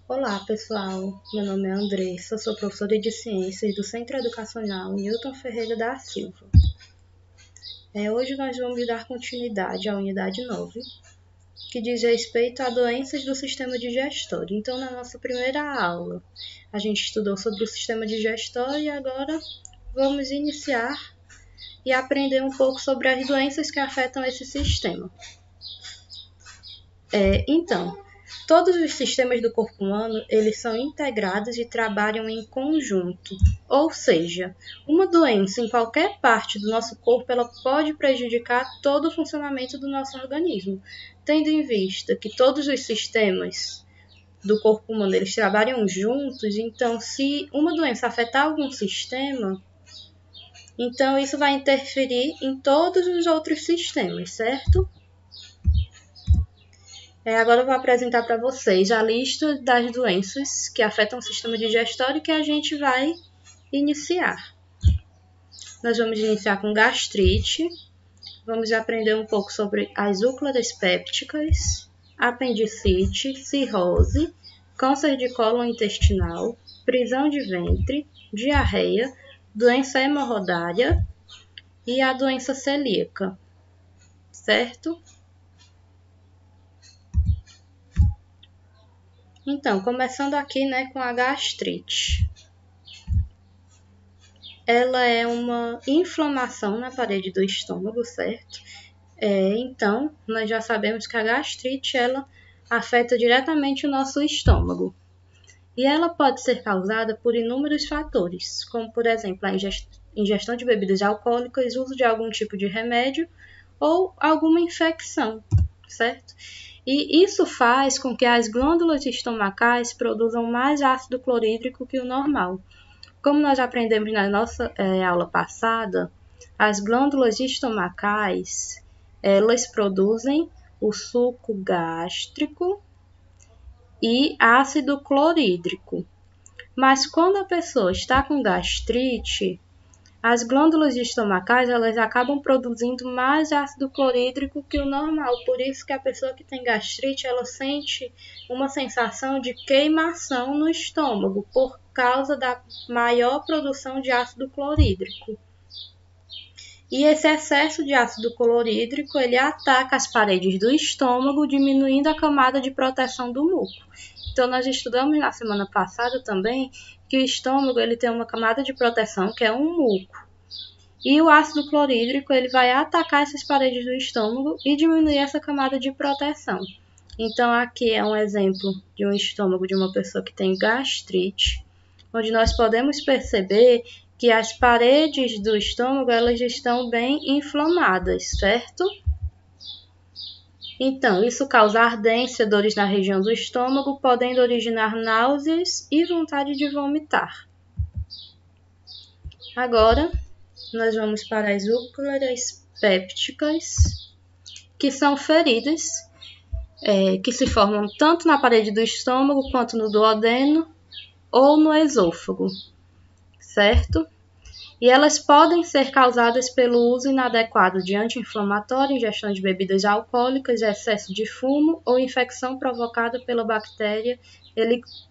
Olá, pessoal. Meu nome é Andressa, sou professora de Ciências do Centro Educacional Newton Ferreira da Silva. Hoje nós vamos dar continuidade à unidade 9, que diz respeito a doenças do sistema digestório. Então, na nossa primeira aula, a gente estudou sobre o sistema digestório e agora vamos iniciar e aprender um pouco sobre as doenças que afetam esse sistema. Todos os sistemas do corpo humano, eles são integrados e trabalham em conjunto. Ou seja, uma doença em qualquer parte do nosso corpo, ela pode prejudicar todo o funcionamento do nosso organismo. Tendo em vista que todos os sistemas do corpo humano, eles trabalham juntos, então se uma doença afetar algum sistema, então isso vai interferir em todos os outros sistemas, certo? Agora eu vou apresentar para vocês a lista das doenças que afetam o sistema digestório que a gente vai iniciar. Nós vamos iniciar com gastrite, vamos aprender um pouco sobre as úlceras pépticas, apendicite, cirrose, câncer de cólon intestinal, prisão de ventre, diarreia, doença hemorroidária e a doença celíaca, certo? Então, começando aqui, com a gastrite. Ela é uma inflamação na parede do estômago, certo? Então, nós já sabemos que a gastrite, ela afeta diretamente o nosso estômago. E ela pode ser causada por inúmeros fatores, como, por exemplo, a ingestão de bebidas alcoólicas, uso de algum tipo de remédio ou alguma infecção, certo? E isso faz com que as glândulas estomacais produzam mais ácido clorídrico que o normal. Como nós aprendemos na nossa aula passada, as glândulas estomacais, elas produzem o suco gástrico e ácido clorídrico. Mas quando a pessoa está com gastrite, as glândulas estomacais, elas acabam produzindo mais ácido clorídrico que o normal. Por isso que a pessoa que tem gastrite, ela sente uma sensação de queimação no estômago, por causa da maior produção de ácido clorídrico. E esse excesso de ácido clorídrico, ele ataca as paredes do estômago, diminuindo a camada de proteção do muco. Então, nós estudamos na semana passada também que o estômago, ele tem uma camada de proteção, que é um muco. E o ácido clorídrico, ele vai atacar essas paredes do estômago e diminuir essa camada de proteção. Então, aqui é um exemplo de um estômago de uma pessoa que tem gastrite, onde nós podemos perceber que as paredes do estômago, elas estão bem inflamadas, certo? Então, isso causa ardência, dores na região do estômago, podendo originar náuseas e vontade de vomitar. Agora, nós vamos para as úlceras pépticas, que são feridas que se formam tanto na parede do estômago quanto no duodeno ou no esôfago, certo? E elas podem ser causadas pelo uso inadequado de anti-inflamatório, ingestão de bebidas alcoólicas, excesso de fumo ou infecção provocada pela bactéria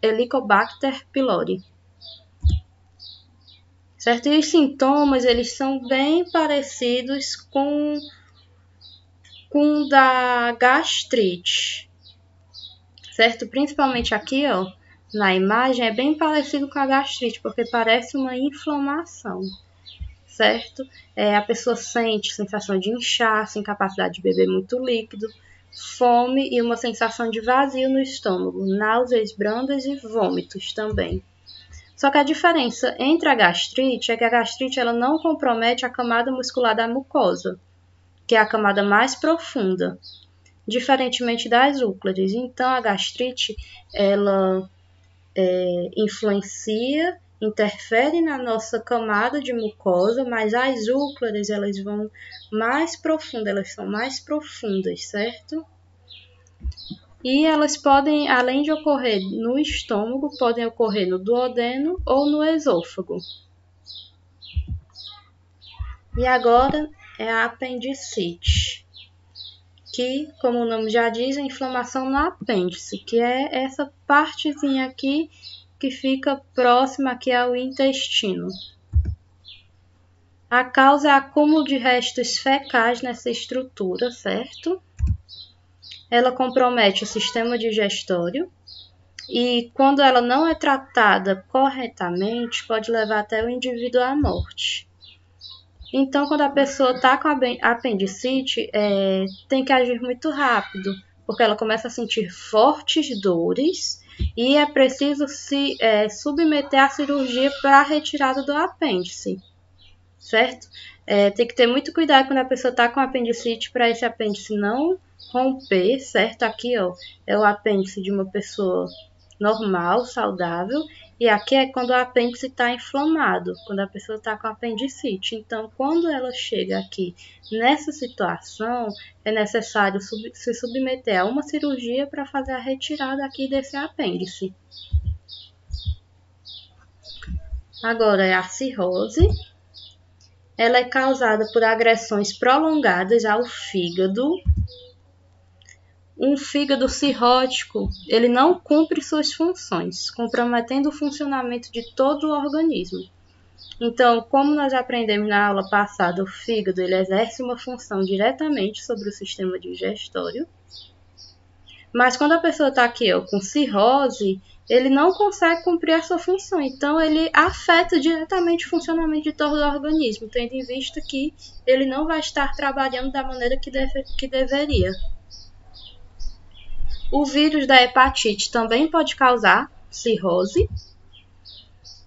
Helicobacter pylori. Certo? E os sintomas, eles são bem parecidos com da gastrite, certo? Principalmente aqui, na imagem, é bem parecido com a gastrite, porque parece uma inflamação, certo? A pessoa sente sensação de inchaço, incapacidade de beber muito líquido, fome e uma sensação de vazio no estômago, náuseas brandas e vômitos também. Só que a diferença entre a gastrite é que a gastrite, ela não compromete a camada muscular da mucosa, que é a camada mais profunda, diferentemente das úlceras. Então, a gastrite, ela influencia, interfere na nossa camada de mucosa, mas as úlceras, elas vão mais profundas, elas são mais profundas, certo? E elas podem, além de ocorrer no estômago, podem ocorrer no duodeno ou no esôfago. E agora é a apendicite, que, como o nome já diz, é inflamação no apêndice, que é essa partezinha aqui que fica próxima aqui ao intestino. A causa é acúmulo de restos fecais nessa estrutura, certo? Ela compromete o sistema digestório e, quando ela não é tratada corretamente, pode levar até o indivíduo à morte. Então, quando a pessoa está com apendicite, tem que agir muito rápido, porque ela começa a sentir fortes dores e é preciso se submeter à cirurgia para a retirada do apêndice, certo? Tem que ter muito cuidado quando a pessoa está com apendicite para esse apêndice não romper, certo? Aqui, ó, é o apêndice de uma pessoa normal, saudável, e aqui é quando o apêndice está inflamado, quando a pessoa está com apendicite. Então, quando ela chega aqui nessa situação, é necessário se submeter a uma cirurgia para fazer a retirada aqui desse apêndice. Agora é a cirrose. Ela é causada por agressões prolongadas ao fígado. Um fígado cirrótico, ele não cumpre suas funções, comprometendo o funcionamento de todo o organismo. Então, como nós aprendemos na aula passada, o fígado ele exerce uma função diretamente sobre o sistema digestório. Mas quando a pessoa está aqui com cirrose, ele não consegue cumprir a sua função. Então, ele afeta diretamente o funcionamento de todo o organismo, tendo em vista que ele não vai estar trabalhando da maneira que deveria. O vírus da hepatite também pode causar cirrose,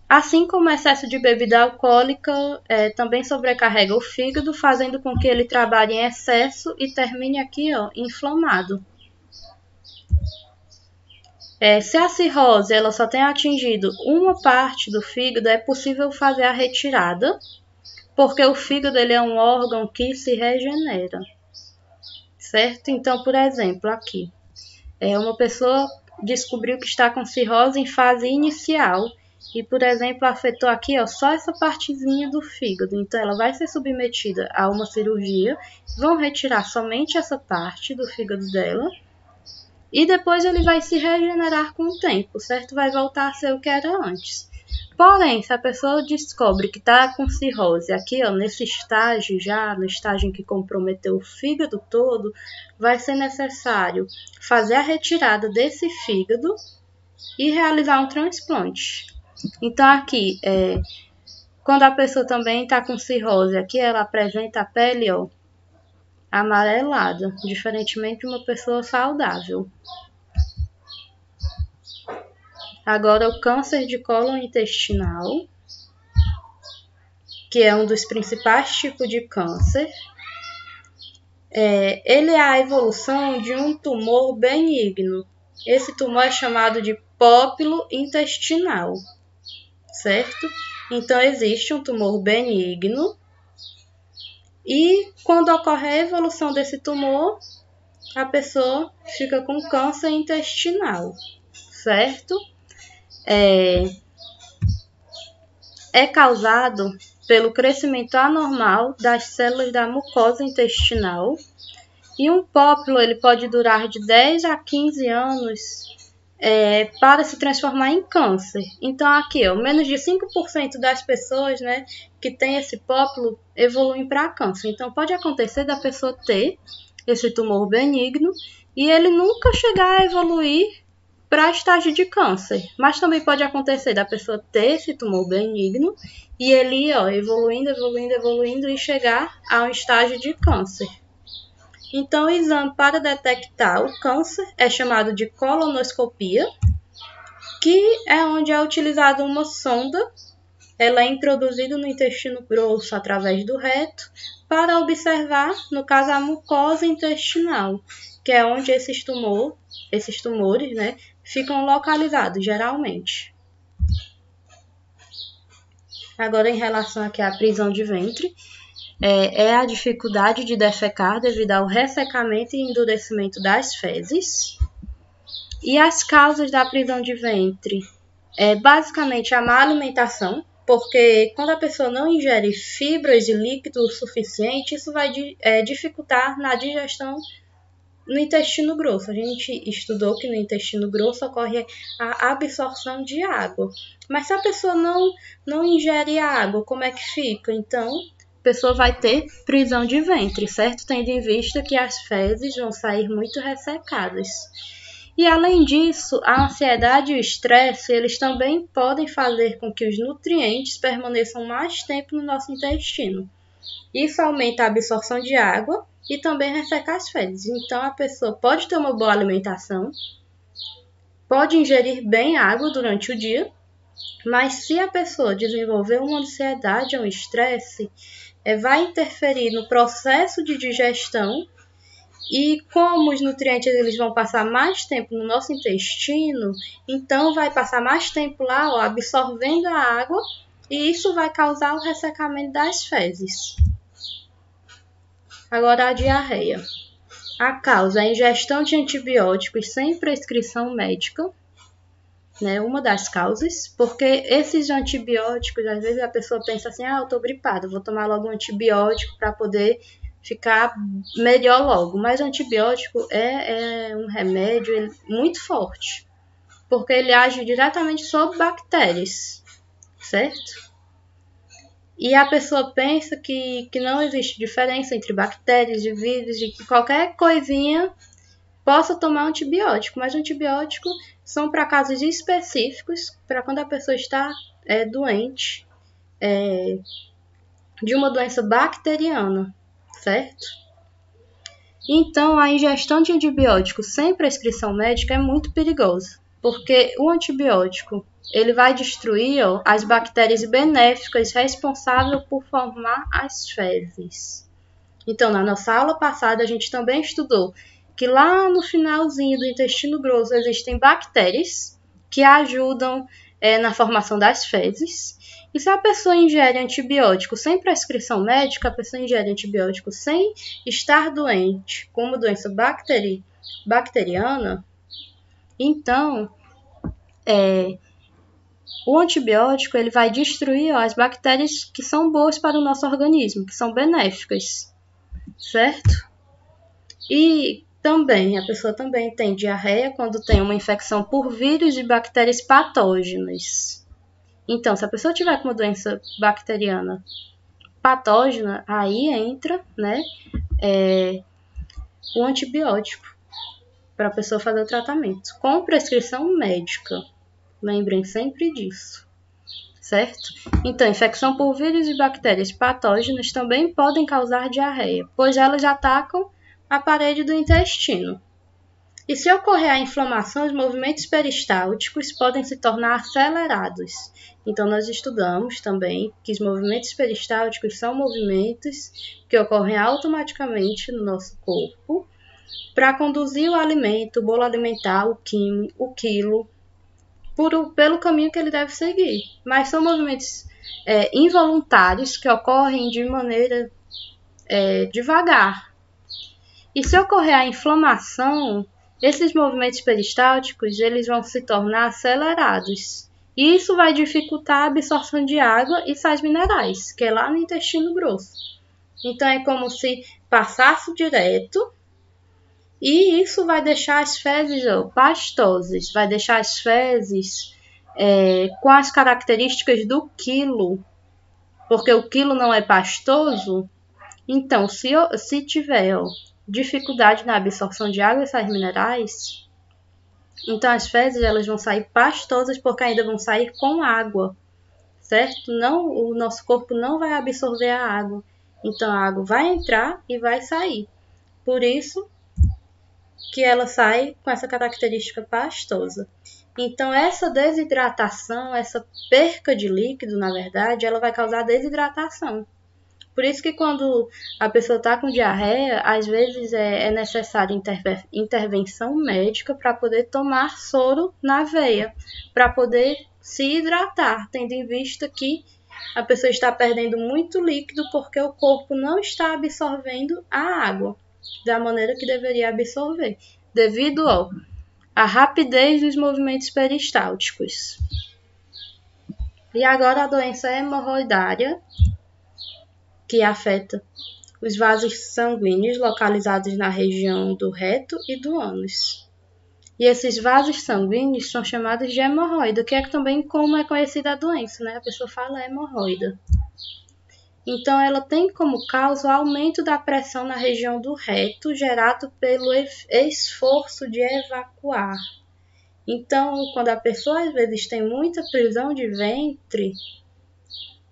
assim como o excesso de bebida alcoólica também sobrecarrega o fígado, fazendo com que ele trabalhe em excesso e termine aqui inflamado. Se a cirrose ela só tem atingido uma parte do fígado, é possível fazer a retirada, porque o fígado ele é um órgão que se regenera, certo? Então, por exemplo, aqui, uma pessoa descobriu que está com cirrose em fase inicial e, por exemplo, afetou aqui só essa partezinha do fígado. Então, ela vai ser submetida a uma cirurgia, vão retirar somente essa parte do fígado dela e depois ele vai se regenerar com o tempo, certo? Vai voltar a ser o que era antes. Porém, se a pessoa descobre que está com cirrose aqui, nesse estágio já, no estágio em que comprometeu o fígado todo, vai ser necessário fazer a retirada desse fígado e realizar um transplante. Então, aqui, quando a pessoa também está com cirrose, aqui ela apresenta a pele amarelada, diferentemente de uma pessoa saudável. Agora, o câncer de cólon intestinal, que é um dos principais tipos de câncer, ele é a evolução de um tumor benigno. Esse tumor é chamado de pópilo intestinal, certo? Então, existe um tumor benigno e, quando ocorre a evolução desse tumor, a pessoa fica com câncer intestinal, certo? É causado pelo crescimento anormal das células da mucosa intestinal e um pópilo ele pode durar de 10 a 15 anos para se transformar em câncer. Então aqui, menos de 5% das pessoas, que têm esse pópilo evoluem para câncer. Então pode acontecer da pessoa ter esse tumor benigno e ele nunca chegar a evoluir para estágio de câncer, mas também pode acontecer da pessoa ter esse tumor benigno e ele evoluindo e chegar a um estágio de câncer. Então, o exame para detectar o câncer é chamado de colonoscopia, que é onde é utilizada uma sonda, ela é introduzida no intestino grosso através do reto para observar, no caso, a mucosa intestinal, que é onde esses tumores, ficam localizados, geralmente. Agora, em relação aqui à prisão de ventre, é a dificuldade de defecar devido ao ressecamento e endurecimento das fezes. E as causas da prisão de ventre basicamente a má alimentação, porque quando a pessoa não ingere fibras e líquido suficiente, isso vai dificultar na digestão no intestino grosso. A gente estudou que no intestino grosso ocorre a absorção de água. Mas se a pessoa não ingere água, como é que fica? Então, a pessoa vai ter prisão de ventre, certo? Tendo em vista que as fezes vão sair muito ressecadas. E além disso, a ansiedade e o estresse, eles também podem fazer com que os nutrientes permaneçam mais tempo no nosso intestino. Isso aumenta a absorção de água e também resseca as fezes. Então, a pessoa pode ter uma boa alimentação, pode ingerir bem água durante o dia, mas se a pessoa desenvolver uma ansiedade ou um estresse, vai interferir no processo de digestão. E como os nutrientes eles vão passar mais tempo no nosso intestino, então vai passar mais tempo lá, ó, absorvendo a água, e isso vai causar o ressecamento das fezes. Agora a diarreia. A causa é a ingestão de antibióticos sem prescrição médica, né? Uma das causas, porque esses antibióticos, às vezes a pessoa pensa assim, eu tô gripada, vou tomar logo um antibiótico para poder ficar melhor logo. Mas o antibiótico é um remédio muito forte, porque ele age diretamente sobre bactérias, certo? E a pessoa pensa que não existe diferença entre bactérias e vírus e que qualquer coisinha possa tomar antibiótico. Mas antibiótico são para casos específicos, para quando a pessoa está doente de uma doença bacteriana, certo? Então, a ingestão de antibióticos sem prescrição médica é muito perigosa, porque o antibiótico ele vai destruir as bactérias benéficas responsáveis por formar as fezes. Então, na nossa aula passada, a gente também estudou que lá no finalzinho do intestino grosso existem bactérias que ajudam na formação das fezes. E se a pessoa ingere antibiótico sem prescrição médica, a pessoa ingere antibiótico sem estar doente, com uma doença bacteriana, então o antibiótico ele vai destruir as bactérias que são boas para o nosso organismo, que são benéficas, certo? E também, a pessoa também tem diarreia quando tem uma infecção por vírus e bactérias patógenas. Então, se a pessoa tiver com uma doença bacteriana patógena, aí entra, né, o antibiótico para a pessoa fazer o tratamento, com prescrição médica. Lembrem sempre disso, certo? Então, infecção por vírus e bactérias patógenas também podem causar diarreia, pois elas atacam a parede do intestino. E se ocorrer a inflamação, os movimentos peristálticos podem se tornar acelerados. Então, nós estudamos também que os movimentos peristálticos são movimentos que ocorrem automaticamente no nosso corpo para conduzir o alimento, o bolo alimentar, o quilo, pelo caminho que ele deve seguir. Mas são movimentos involuntários que ocorrem de maneira devagar. E se ocorrer a inflamação, esses movimentos peristálticos eles vão se tornar acelerados. E isso vai dificultar a absorção de água e sais minerais, que é lá no intestino grosso. Então é como se passasse direto, e isso vai deixar as fezes pastosas, vai deixar as fezes com as características do quilo, porque o quilo não é pastoso. Então, se tiver dificuldade na absorção de água e sais minerais, então as fezes elas vão sair pastosas porque ainda vão sair com água, certo? O nosso corpo não vai absorver a água, então a água vai entrar e vai sair. Por isso que ela sai com essa característica pastosa. Então essa desidratação, essa perca de líquido, na verdade, ela vai causar desidratação. Por isso que quando a pessoa está com diarreia, às vezes é necessária intervenção médica para poder tomar soro na veia, para poder se hidratar, tendo em vista que a pessoa está perdendo muito líquido porque o corpo não está absorvendo a água da maneira que deveria absorver, devido à rapidez dos movimentos peristálticos. E agora a doença hemorroidária, que afeta os vasos sanguíneos localizados na região do reto e do ânus. E esses vasos sanguíneos são chamados de hemorroida, que é também como é conhecida a doença, né? A pessoa fala hemorroida. Então, ela tem como causa o aumento da pressão na região do reto, gerado pelo esforço de evacuar. Então, quando a pessoa às vezes tem muita prisão de ventre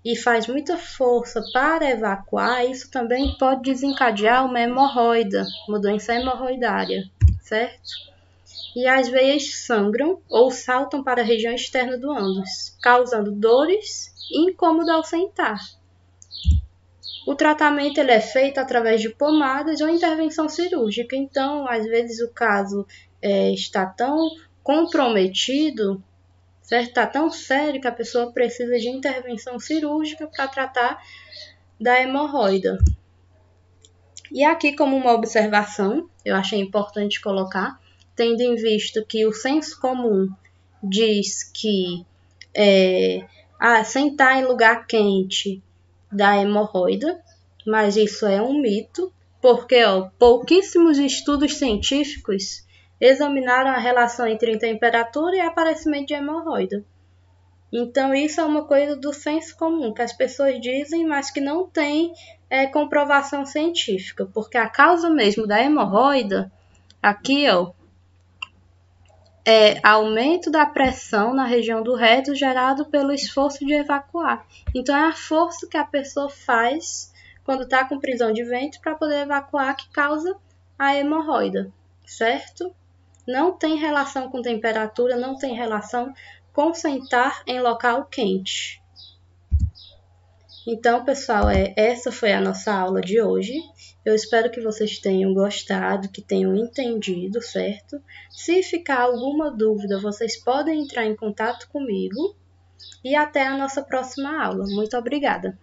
e faz muita força para evacuar, isso também pode desencadear uma hemorroida, uma doença hemorroidária, certo? E as veias sangram ou saltam para a região externa do ânus, causando dores e incômodo ao sentar. O tratamento ele é feito através de pomadas ou intervenção cirúrgica. Então, às vezes o caso está tão comprometido, certo? Está tão sério que a pessoa precisa de intervenção cirúrgica para tratar da hemorroida. E aqui, como uma observação, eu achei importante colocar, tendo em vista que o senso comum diz que sentar em lugar quente dá hemorroida, mas isso é um mito, porque pouquíssimos estudos científicos examinaram a relação entre temperatura e aparecimento de hemorroida. Então isso é uma coisa do senso comum, que as pessoas dizem, mas que não tem comprovação científica, porque a causa mesmo da hemorroida, aqui é aumento da pressão na região do reto gerado pelo esforço de evacuar. Então é a força que a pessoa faz quando está com prisão de ventre para poder evacuar que causa a hemorroida, certo? Não tem relação com temperatura, não tem relação com sentar em local quente. Então, pessoal, essa foi a nossa aula de hoje. Eu espero que vocês tenham gostado, que tenham entendido, certo? Se ficar alguma dúvida, vocês podem entrar em contato comigo. E até a nossa próxima aula. Muito obrigada!